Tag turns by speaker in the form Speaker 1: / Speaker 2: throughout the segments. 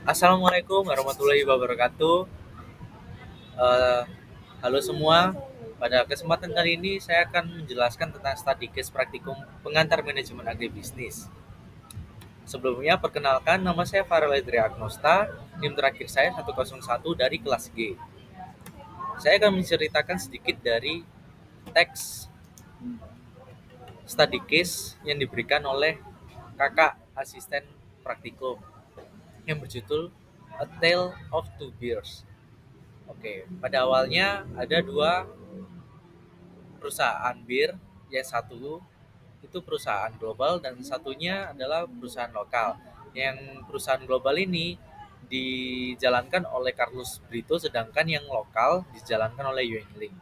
Speaker 1: Assalamualaikum warahmatullahi wabarakatuh. Eh, Halo semua. Pada kesempatan kali ini saya akan menjelaskan tentang studi case praktikum pengantar manajemen agribisnis. Sebelumnya perkenalkan, nama saya Farel Edri Agnosta, NIM terakhir saya 101 dari kelas G. Saya akan menceritakan sedikit dari teks study case yang diberikan oleh kakak asisten praktikum yang berjudul A Tale of Two Bears. Oke, pada awalnya ada dua perusahaan bir, yang satu itu perusahaan global dan satunya adalah perusahaan lokal. Yang perusahaan global ini dijalankan oleh Carlos Brito, sedangkan yang lokal dijalankan oleh Yuan Ling.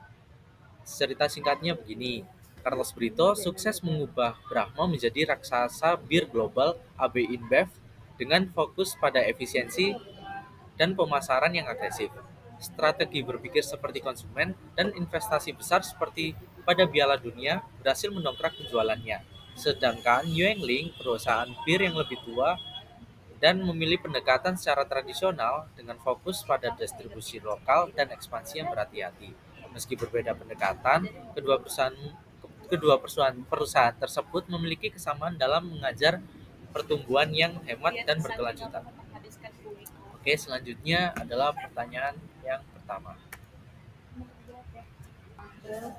Speaker 1: Cerita singkatnya begini, Carlos Brito sukses mengubah Brahma menjadi raksasa bir global AB InBev dengan fokus pada efisiensi dan pemasaran yang agresif. Strategi berpikir seperti konsumen dan investasi besar seperti pada Piala Dunia berhasil mendongkrak penjualannya. Sedangkan Yuengling, perusahaan bir yang lebih tua dan memilih pendekatan secara tradisional dengan fokus pada distribusi lokal dan ekspansi yang berhati-hati. Meski berbeda pendekatan, kedua perusahaan tersebut memiliki kesamaan dalam mengajar pertumbuhan yang hemat dan berkelanjutan. Oke, selanjutnya adalah pertanyaan yang pertama.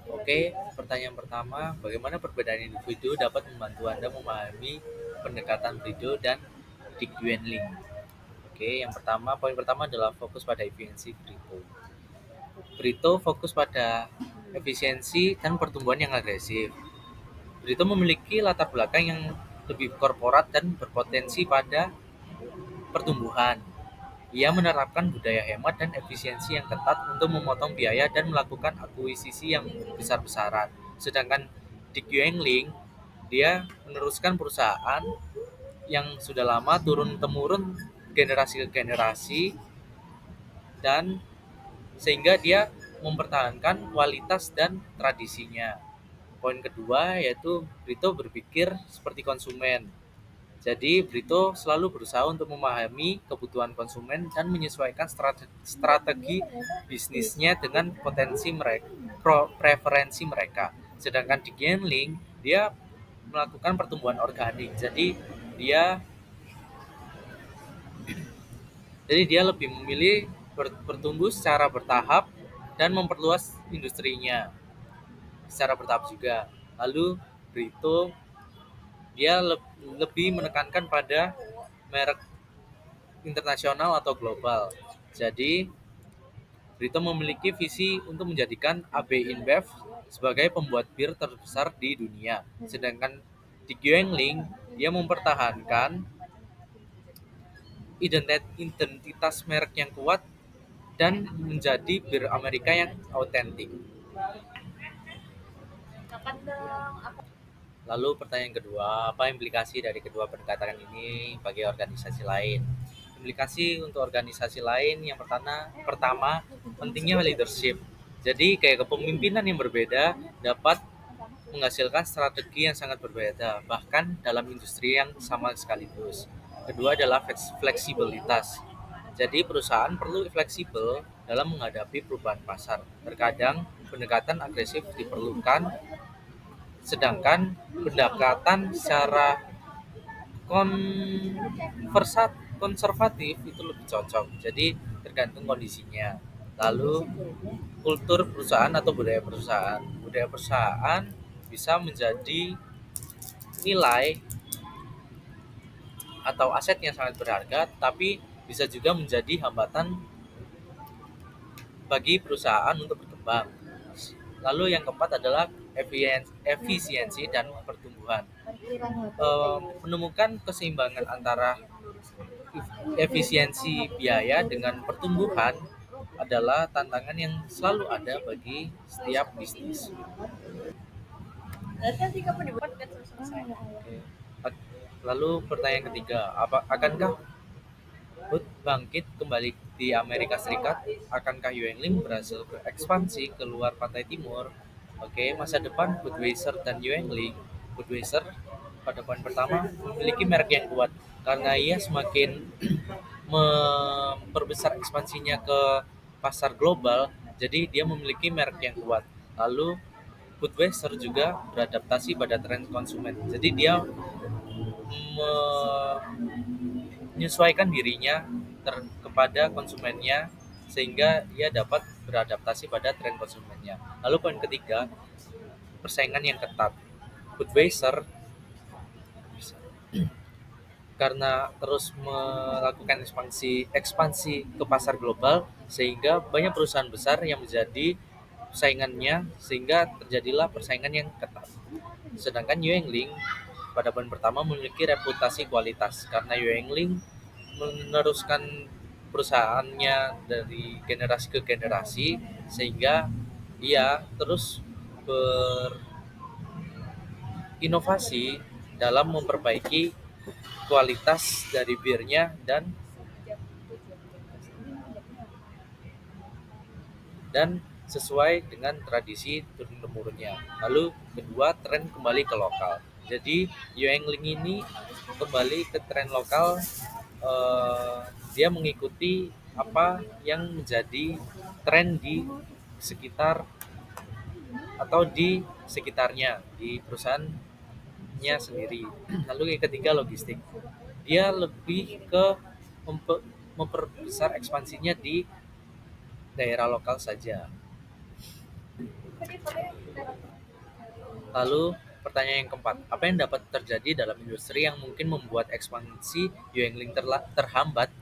Speaker 1: Oke, pertanyaan pertama, bagaimana perbedaan individu dapat membantu Anda memahami pendekatan Brido dan Dick Yuenling? Oke, yang pertama, poin pertama adalah fokus pada efisiensi Brito. Brito fokus pada efisiensi dan pertumbuhan yang agresif. Brito memiliki latar belakang yang lebih korporat dan berpotensi pada pertumbuhan. Ia menerapkan budaya hemat dan efisiensi yang ketat untuk memotong biaya dan melakukan akuisisi yang besar-besaran. Sedangkan Dick Yuengling, dia meneruskan perusahaan yang sudah lama turun-temurun generasi ke generasi, dan sehingga dia mempertahankan kualitas dan tradisinya. Poin kedua yaitu Brito berpikir seperti konsumen. Jadi, Brito selalu berusaha untuk memahami kebutuhan konsumen dan menyesuaikan strategi bisnisnya dengan potensi mereka, preferensi mereka. Sedangkan di Genling, dia melakukan pertumbuhan organik. Dia jadi dia lebih memilih bertumbuh secara bertahap dan memperluas industrinya secara bertahap juga. Lalu Brito dia lebih menekankan pada merek internasional atau global. Jadi, Brito memiliki visi untuk menjadikan AB InBev sebagai pembuat bir terbesar di dunia. Sedangkan di Yuengling, dia mempertahankan identitas merek yang kuat dan menjadi bir Amerika yang autentik. Lalu pertanyaan kedua, apa implikasi dari kedua pendekatan ini bagi organisasi lain? Implikasi untuk organisasi lain yang pertama pentingnya leadership. Jadi kayak kepemimpinan yang berbeda dapat menghasilkan strategi yang sangat berbeda, bahkan dalam industri yang sama sekaligus. Kedua adalah fleksibilitas. Jadi perusahaan perlu fleksibel dalam menghadapi perubahan pasar. Terkadang pendekatan agresif diperlukan, sedangkan pendekatan secara konservatif itu lebih cocok. Jadi tergantung kondisinya. Lalu kultur perusahaan atau budaya perusahaan. Budaya perusahaan bisa menjadi nilai atau aset yang sangat berharga, tapi bisa juga menjadi hambatan bagi perusahaan untuk berkembang. Lalu yang keempat adalah efisiensi dan pertumbuhan. Menemukan keseimbangan antara efisiensi biaya dengan pertumbuhan adalah tantangan yang selalu ada bagi setiap bisnis. Oke. Lalu pertanyaan ketiga, akankah Hood bangkit kembali di Amerika Serikat? Akankah Yuengling berhasil berekspansi ke luar pantai timur? Oke, masa depan Budweiser dan Yuengling. Budweiser pada poin pertama memiliki merek yang kuat karena ia semakin memperbesar ekspansinya ke pasar global, jadi dia memiliki merek yang kuat. Lalu Budweiser juga beradaptasi pada tren konsumen. Jadi dia menyesuaikan dirinya kepada konsumennya sehingga ia dapat beradaptasi pada tren konsumennya. Lalu poin ketiga, persaingan yang ketat. Budweiser karena terus melakukan ekspansi ekspansi ke pasar global sehingga banyak perusahaan besar yang menjadi saingannya sehingga terjadilah persaingan yang ketat. Sedangkan Yuengling pada poin pertama memiliki reputasi kualitas karena Yuengling meneruskan perusahaannya dari generasi ke generasi sehingga ia terus berinovasi dalam memperbaiki kualitas dari birnya dan sesuai dengan tradisi turun-temurunnya. Lalu kedua, tren kembali ke lokal. Jadi Yuengling ini kembali ke tren lokal, eh, dia mengikuti apa yang menjadi tren di sekitar atau di sekitarnya di perusahaannya sendiri. Lalu yang ketiga, logistik. Dia lebih ke memperbesar ekspansinya di daerah lokal saja. Lalu pertanyaan yang keempat, apa yang dapat terjadi dalam industri yang mungkin membuat ekspansi Yuengling terhambat?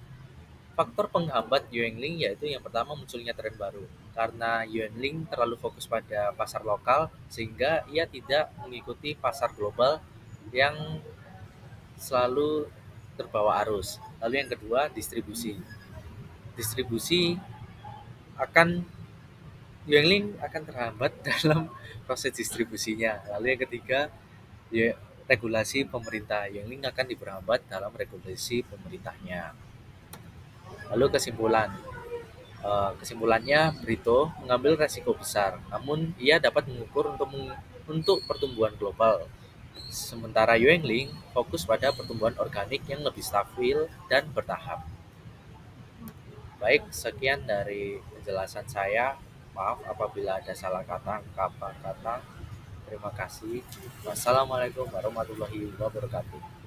Speaker 1: Faktor penghambat Yuengling yaitu yang pertama munculnya tren baru. Karena Yuengling terlalu fokus pada pasar lokal sehingga ia tidak mengikuti pasar global yang selalu terbawa arus. Lalu yang kedua, distribusi. Distribusi akan Yuengling akan terhambat dalam proses distribusinya. Lalu yang ketiga, ya, regulasi pemerintah. Yuengling akan diperhambat dalam regulasi pemerintahnya. Lalu kesimpulannya, Brito mengambil resiko besar, namun ia dapat mengukur untuk pertumbuhan global. Sementara Yuengling fokus pada pertumbuhan organik yang lebih stabil dan bertahap. Baik, sekian dari penjelasan saya. Maaf apabila ada salah kata, kata. Terima kasih. Wassalamualaikum warahmatullahi wabarakatuh.